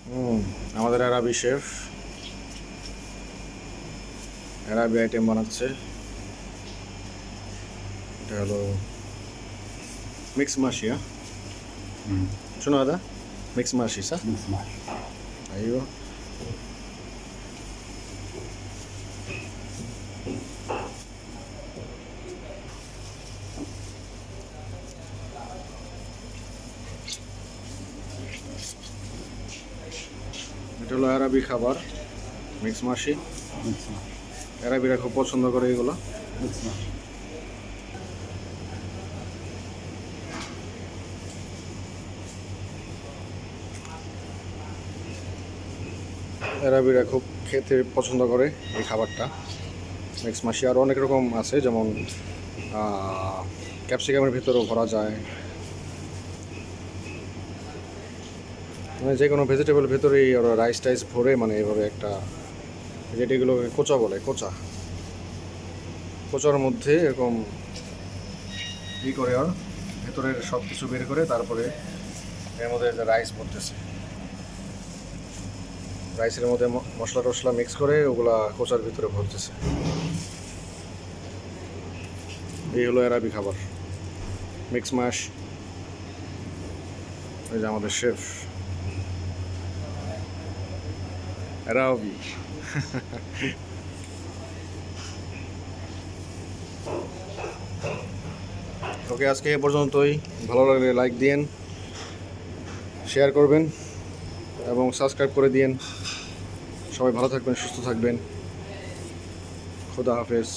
আমাদের আরবি শেফ আরবি আইটেম বানাচ্ছে। এটা হলো মিক্স মাশি। شنو هذا؟ ميكس ماشي صح؟ ميكس ماشي. ايوه. এটা হলো আরবি খাবার মিক্স মাশি। ميكس ماشي. আরবিরা খুব পছন্দ করে এগুলো। ميكس ماشي. আরবিরা খুব খেতে পছন্দ করে এই খাবারটা মিক্স মাশি। আর অনেক রকম আছে, যেমন ক্যাপসিকামের ভিতরেও ভরা যায়, মানে যে কোনো ভেজিটেবল ভেতরেই ওরা রাইস টাইস ভরে, মানে এভাবে একটা যেটিগুলোকে কোচা বলে, কোচা কোচার মধ্যে এরকম ই করে আর ভেতরের সব কিছু বের করে তারপরে এর মধ্যে রাইস ভরতেছে। রাইসের মধ্যে মশলা টশলা মিক্স করে ওগুলা কোচার ভিতরে ভরতেছে। এই হলো আরবি খাবার মিক্স মাশ। এই যে আমাদের শেফ আরবি। ওকে, আজকে এ পর্যন্তই। ভালো লাগলে লাইক দিন, শেয়ার করবেন এবং সাবস্ক্রাইব করে দিন। সবাই ভালো থাকবেন, সুস্থ থাকবেন। খুদা হাফেজ।